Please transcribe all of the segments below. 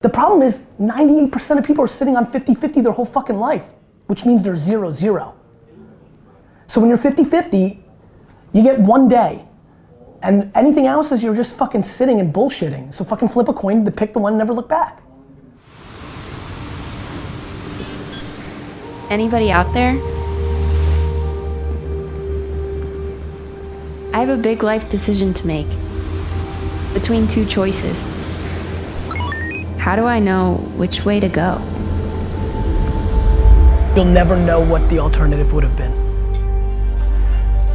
The problem is 98% of people are sitting on 50-50 their whole fucking life, which means they're 0-0. So when you're 50-50, you get one day. And anything else is you're just fucking sitting and bullshitting. So fucking flip a coin to pick the one and never look back. Anybody out there? I have a big life decision to make between two choices. How do I know which way to go? You'll never know what the alternative would have been.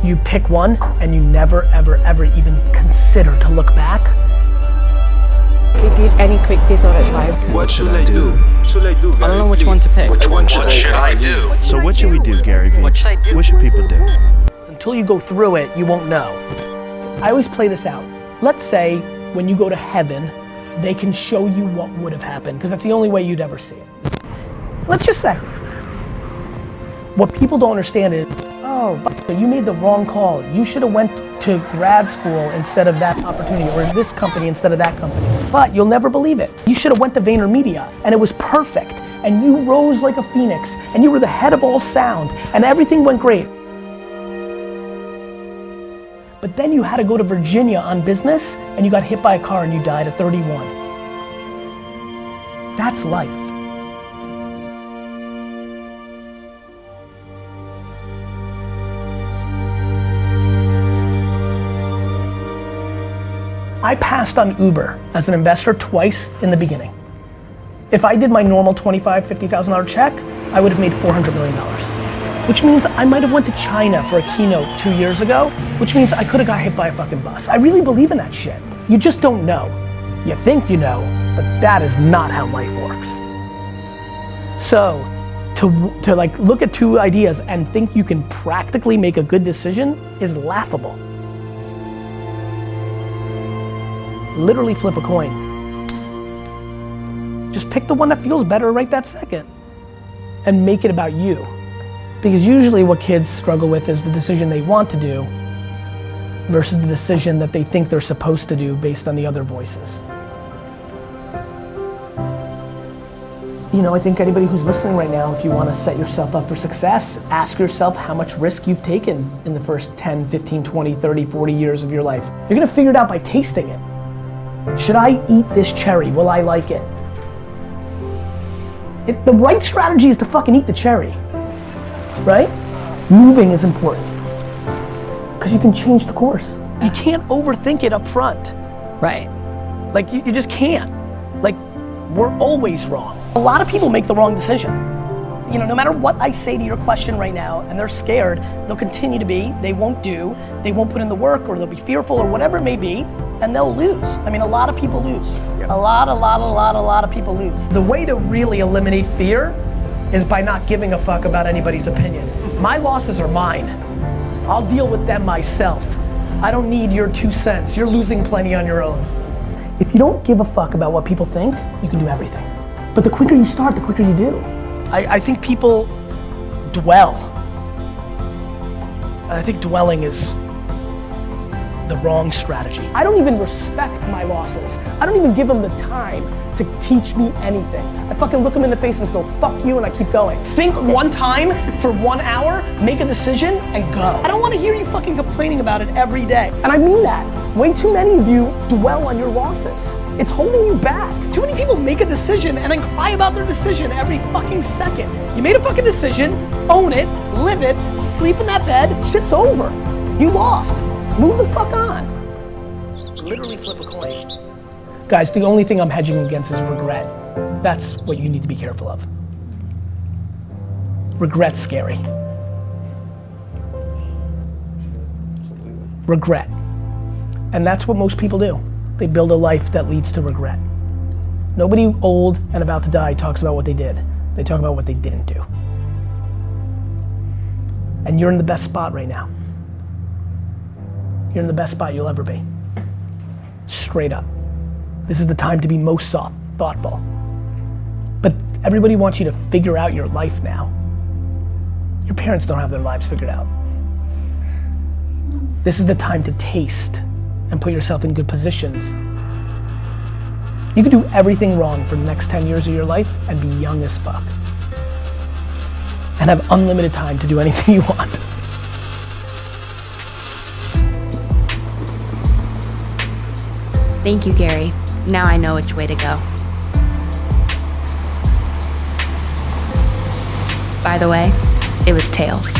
You pick one and you never, ever, ever even consider to look back. Give any quick piece of advice. What should I do? I don't know which one to pick. Which one should I do? So what should we do, Gary Vee? What should I do? What should people do? Until you go through it, you won't know. I always play this out. Let's say when you go to heaven, they can show you what would have happened, because that's the only way you'd ever see it. Let's just say. What people don't understand is, oh, but you made the wrong call. You should have went to grad school instead of that opportunity, or this company instead of that company. But you'll never believe it. You should have went to VaynerMedia, and it was perfect. And you rose like a phoenix, and you were the head of all sound, and everything went great. But then you had to go to Virginia on business, and you got hit by a car and you died at 31. That's life. I passed on Uber as an investor twice in the beginning. If I did my normal $25,000, $50,000 check, I would have made $400 million. Which means I might have went to China for a keynote 2 years ago, which means I could have got hit by a fucking bus. I really believe in that shit. You just don't know. You think you know, but that is not how life works. So, to like look at two ideas and think you can practically make a good decision is laughable. Literally flip a coin. Just pick the one that feels better right that second and make it about you. Because usually what kids struggle with is the decision they want to do versus the decision that they think they're supposed to do based on the other voices. You know, I think anybody who's listening right now, if you want to set yourself up for success, ask yourself how much risk you've taken in the first 10, 15, 20, 30, 40 years of your life. You're gonna figure it out by tasting it. Should I eat this cherry? Will I like it? The right strategy is to fucking eat the cherry. Right? Moving is important because you can change the course. You can't overthink it up front. Right. Like you just can't. Like we're always wrong. A lot of people make the wrong decision. You know, no matter what I say to your question right now and they're scared, they'll continue to be, they won't they won't put in the work or they'll be fearful or whatever it may be and they'll lose. I mean, a lot of people lose. Yep. A lot of people lose. The way to really eliminate fear is by not giving a fuck about anybody's opinion. My losses are mine. I'll deal with them myself. I don't need your 2 cents. You're losing plenty on your own. If you don't give a fuck about what people think, you can do everything. But the quicker you start, the quicker you do. I think people dwell. I think dwelling is the wrong strategy. I don't even respect my losses. I don't even give them the time to teach me anything. I fucking look them in the face and go, fuck you, and I keep going. Think one time for 1 hour, make a decision, and go. I don't want to hear you fucking complaining about it every day. And I mean that. Way too many of you dwell on your losses. It's holding you back. Too many people make a decision and then cry about their decision every fucking second. You made a fucking decision, own it, live it, sleep in that bed, shit's over. You lost. Move the fuck on. Literally flip a coin. Guys, the only thing I'm hedging against is regret. That's what you need to be careful of. Regret's scary. Regret. And that's what most people do. They build a life that leads to regret. Nobody old and about to die talks about what they did. They talk about what they didn't do. And you're in the best spot right now. You're in the best spot you'll ever be. Straight up. This is the time to be most thoughtful. But everybody wants you to figure out your life now. Your parents don't have their lives figured out. This is the time to taste and put yourself in good positions You could do everything wrong for the next 10 years of your life and be young as fuck. And have unlimited time to do anything you want. Thank you, Gary. Now I know which way to go. By the way, it was tails.